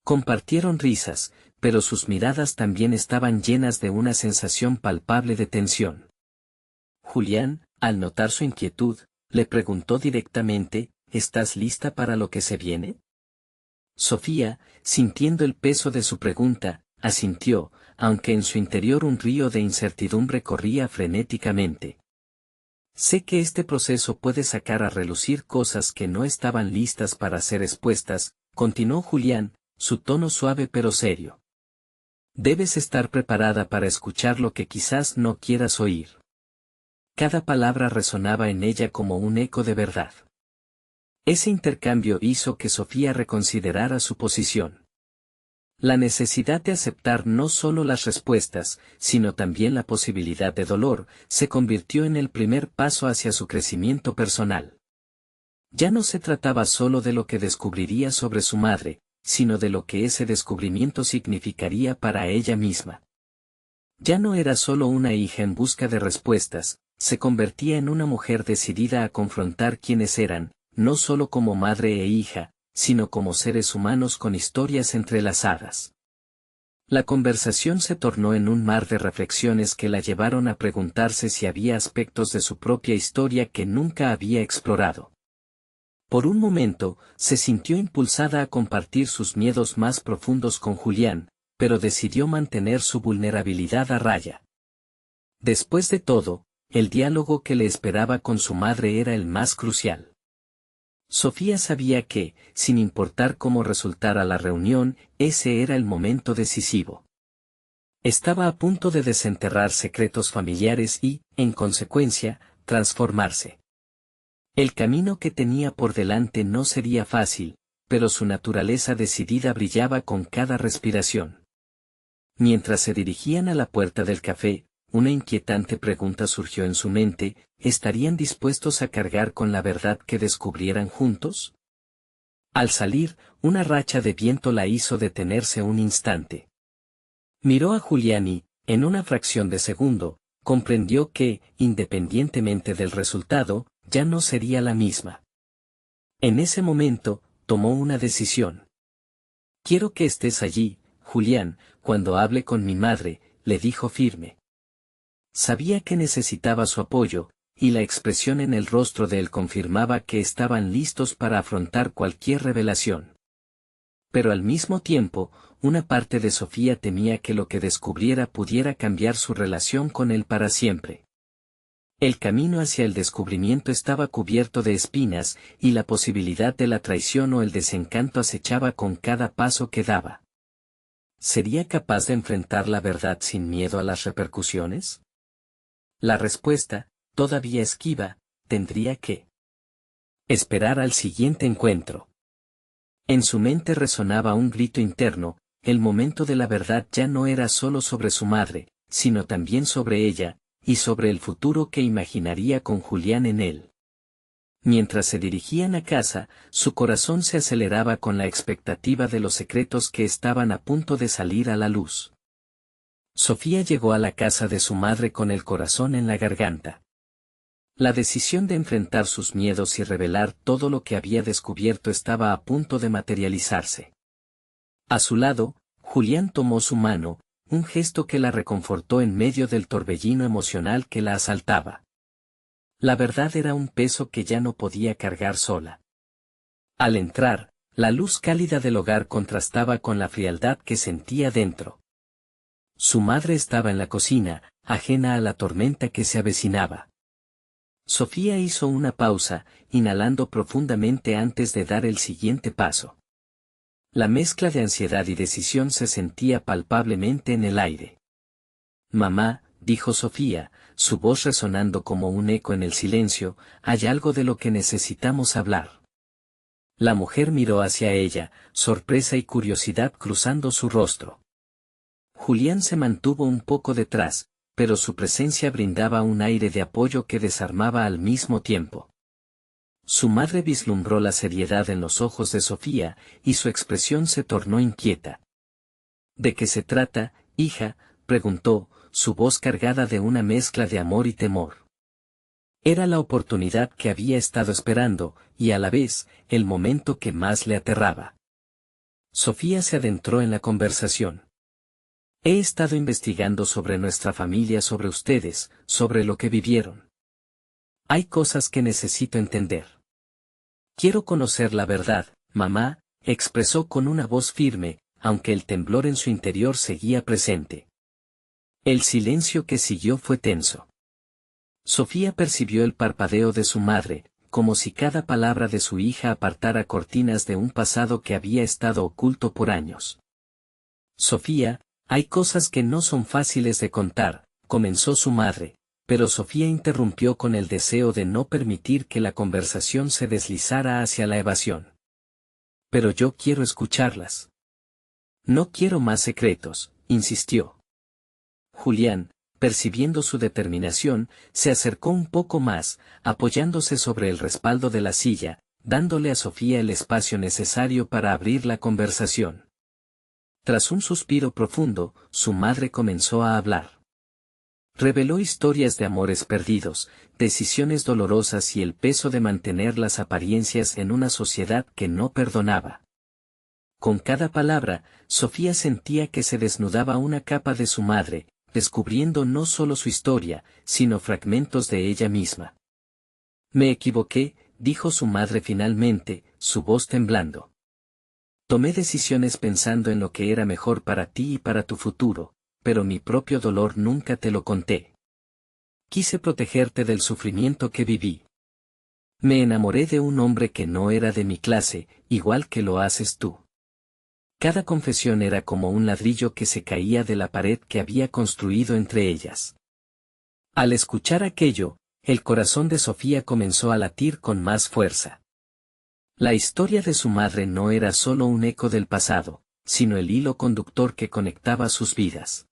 Compartieron risas, pero sus miradas también estaban llenas de una sensación palpable de tensión. Julián, al notar su inquietud, le preguntó directamente: ¿estás lista para lo que se viene? Sofía, sintiendo el peso de su pregunta, asintió, aunque en su interior un río de incertidumbre corría frenéticamente. Sé que este proceso puede sacar a relucir cosas que no estaban listas para ser expuestas, continuó Julián, su tono suave pero serio. Debes estar preparada para escuchar lo que quizás no quieras oír. Cada palabra resonaba en ella como un eco de verdad. Ese intercambio hizo que Sofía reconsiderara su posición. La necesidad de aceptar no solo las respuestas, sino también la posibilidad de dolor, se convirtió en el primer paso hacia su crecimiento personal. Ya no se trataba solo de lo que descubriría sobre su madre, sino de lo que ese descubrimiento significaría para ella misma. Ya no era solo una hija en busca de respuestas, se convertía en una mujer decidida a confrontar quiénes eran, no solo como madre e hija, sino como seres humanos con historias entrelazadas. La conversación se tornó en un mar de reflexiones que la llevaron a preguntarse si había aspectos de su propia historia que nunca había explorado. Por un momento, se sintió impulsada a compartir sus miedos más profundos con Julián, pero decidió mantener su vulnerabilidad a raya. Después de todo, el diálogo que le esperaba con su madre era el más crucial. Sofía sabía que, sin importar cómo resultara la reunión, ese era el momento decisivo. Estaba a punto de desenterrar secretos familiares y, en consecuencia, transformarse. El camino que tenía por delante no sería fácil, pero su naturaleza decidida brillaba con cada respiración. Mientras se dirigían a la puerta del café, una inquietante pregunta surgió en su mente: ¿estarían dispuestos a cargar con la verdad que descubrieran juntos? Al salir, una racha de viento la hizo detenerse un instante. Miró a Julián y, en una fracción de segundo, comprendió que, independientemente del resultado, ya no sería la misma. En ese momento, tomó una decisión. Quiero que estés allí, Julián, cuando hable con mi madre, le dijo firme. Sabía que necesitaba su apoyo, y la expresión en el rostro de él confirmaba que estaban listos para afrontar cualquier revelación. Pero al mismo tiempo, una parte de Sofía temía que lo que descubriera pudiera cambiar su relación con él para siempre. El camino hacia el descubrimiento estaba cubierto de espinas, y la posibilidad de la traición o el desencanto acechaba con cada paso que daba. ¿Sería capaz de enfrentar la verdad sin miedo a las repercusiones? La respuesta, todavía esquiva, tendría que esperar al siguiente encuentro. En su mente resonaba un grito interno: el momento de la verdad ya no era solo sobre su madre, sino también sobre ella, y sobre el futuro que imaginaría con Julián en él. Mientras se dirigían a casa, su corazón se aceleraba con la expectativa de los secretos que estaban a punto de salir a la luz. Sofía llegó a la casa de su madre con el corazón en la garganta. La decisión de enfrentar sus miedos y revelar todo lo que había descubierto estaba a punto de materializarse. A su lado, Julián tomó su mano, un gesto que la reconfortó en medio del torbellino emocional que la asaltaba. La verdad era un peso que ya no podía cargar sola. Al entrar, la luz cálida del hogar contrastaba con la frialdad que sentía dentro. Su madre estaba en la cocina, ajena a la tormenta que se avecinaba. Sofía hizo una pausa, inhalando profundamente antes de dar el siguiente paso. La mezcla de ansiedad y decisión se sentía palpablemente en el aire. «Mamá», dijo Sofía, su voz resonando como un eco en el silencio, «hay algo de lo que necesitamos hablar». La mujer miró hacia ella, sorpresa y curiosidad cruzando su rostro. Julián se mantuvo un poco detrás, pero su presencia brindaba un aire de apoyo que desarmaba al mismo tiempo. Su madre vislumbró la seriedad en los ojos de Sofía, y su expresión se tornó inquieta. «¿De qué se trata, hija?», preguntó, su voz cargada de una mezcla de amor y temor. Era la oportunidad que había estado esperando, y a la vez, el momento que más le aterraba. Sofía se adentró en la conversación. «He estado investigando sobre nuestra familia, sobre ustedes, sobre lo que vivieron. Hay cosas que necesito entender. Quiero conocer la verdad, mamá», expresó con una voz firme, aunque el temblor en su interior seguía presente. El silencio que siguió fue tenso. Sofía percibió el parpadeo de su madre, como si cada palabra de su hija apartara cortinas de un pasado que había estado oculto por años. «Sofía, hay cosas que no son fáciles de contar», comenzó su madre, pero Sofía interrumpió con el deseo de no permitir que la conversación se deslizara hacia la evasión. «Pero yo quiero escucharlas. No quiero más secretos», insistió. Julián, percibiendo su determinación, se acercó un poco más, apoyándose sobre el respaldo de la silla, dándole a Sofía el espacio necesario para abrir la conversación. Tras un suspiro profundo, su madre comenzó a hablar. Reveló historias de amores perdidos, decisiones dolorosas y el peso de mantener las apariencias en una sociedad que no perdonaba. Con cada palabra, Sofía sentía que se desnudaba una capa de su madre, descubriendo no solo su historia, sino fragmentos de ella misma. Me equivoqué, dijo su madre finalmente, su voz temblando. Tomé decisiones pensando en lo que era mejor para ti y para tu futuro, pero mi propio dolor nunca te lo conté. Quise protegerte del sufrimiento que viví. Me enamoré de un hombre que no era de mi clase, igual que lo haces tú. Cada confesión era como un ladrillo que se caía de la pared que había construido entre ellas. Al escuchar aquello, el corazón de Sofía comenzó a latir con más fuerza. La historia de su madre no era solo un eco del pasado, sino el hilo conductor que conectaba sus vidas.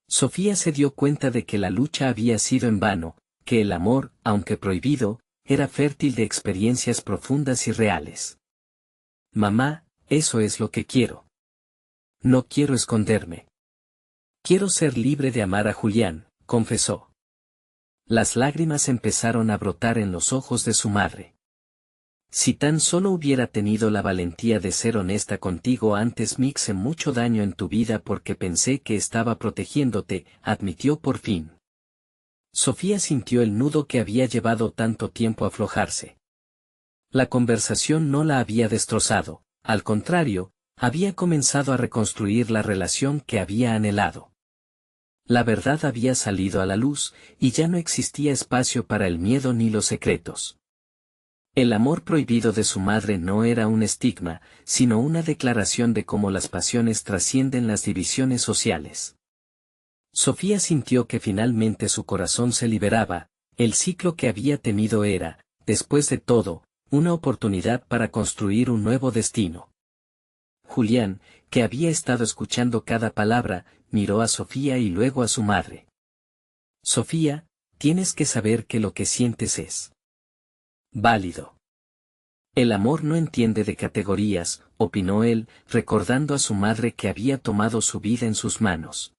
Sofía se dio cuenta de que la lucha había sido en vano, que el amor, aunque prohibido, era fértil de experiencias profundas y reales. Mamá, eso es lo que quiero. No quiero esconderme. Quiero ser libre de amar a Julián, confesó. Las lágrimas empezaron a brotar en los ojos de su madre. Si tan solo hubiera tenido la valentía de ser honesta contigo antes, me hice mucho daño en tu vida porque pensé que estaba protegiéndote, admitió por fin. Sofía sintió el nudo que había llevado tanto tiempo aflojarse. La conversación no la había destrozado, al contrario, había comenzado a reconstruir la relación que había anhelado. La verdad había salido a la luz, y ya no existía espacio para el miedo ni los secretos. El amor prohibido de su madre no era un estigma, sino una declaración de cómo las pasiones trascienden las divisiones sociales. Sofía sintió que finalmente su corazón se liberaba, el ciclo que había temido era, después de todo, una oportunidad para construir un nuevo destino. Julián, que había estado escuchando cada palabra, miró a Sofía y luego a su madre. Sofía, tienes que saber que lo que sientes es válido. El amor no entiende de categorías, opinó él, recordando a su madre que había tomado su vida en sus manos.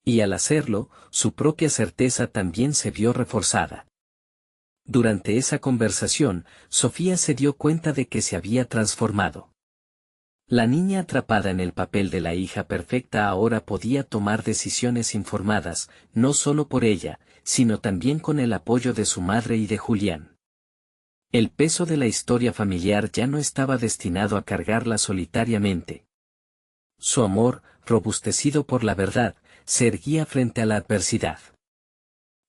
Y al hacerlo, su propia certeza también se vio reforzada. Durante esa conversación, Sofía se dio cuenta de que se había transformado. La niña atrapada en el papel de la hija perfecta ahora podía tomar decisiones informadas, no solo por ella, sino también con el apoyo de su madre y de Julián. El peso de la historia familiar ya no estaba destinado a cargarla solitariamente. Su amor, robustecido por la verdad, se erguía frente a la adversidad.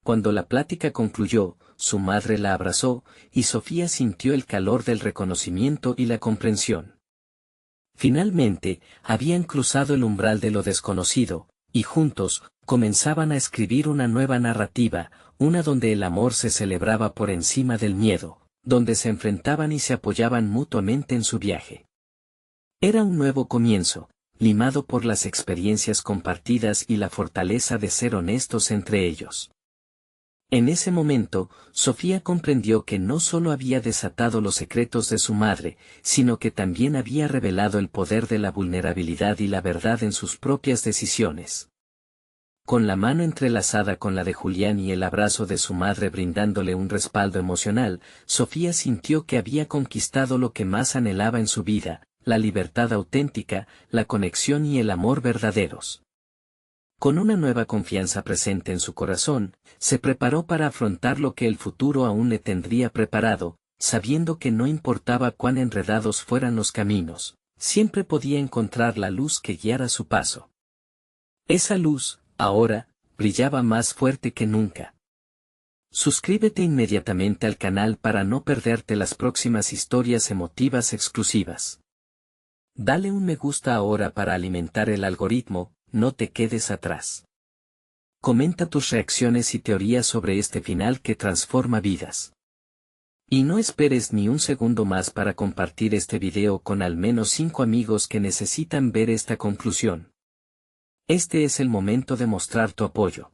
Cuando la plática concluyó, su madre la abrazó, y Sofía sintió el calor del reconocimiento y la comprensión. Finalmente, habían cruzado el umbral de lo desconocido, y juntos, comenzaban a escribir una nueva narrativa, una donde el amor se celebraba por encima del miedo, donde se enfrentaban y se apoyaban mutuamente en su viaje. Era un nuevo comienzo, limado por las experiencias compartidas y la fortaleza de ser honestos entre ellos. En ese momento, Sofía comprendió que no solo había desatado los secretos de su madre, sino que también había revelado el poder de la vulnerabilidad y la verdad en sus propias decisiones. Con la mano entrelazada con la de Julián y el abrazo de su madre brindándole un respaldo emocional, Sofía sintió que había conquistado lo que más anhelaba en su vida, la libertad auténtica, la conexión y el amor verdaderos. Con una nueva confianza presente en su corazón, se preparó para afrontar lo que el futuro aún le tendría preparado, sabiendo que no importaba cuán enredados fueran los caminos, siempre podía encontrar la luz que guiara su paso. Esa luz, ahora, brillaba más fuerte que nunca. Suscríbete inmediatamente al canal para no perderte las próximas historias emotivas exclusivas. Dale un me gusta ahora para alimentar el algoritmo. No te quedes atrás. Comenta tus reacciones y teorías sobre este final que transforma vidas. Y no esperes ni un segundo más para compartir este video con al menos 5 amigos que necesitan ver esta conclusión. Este es el momento de mostrar tu apoyo.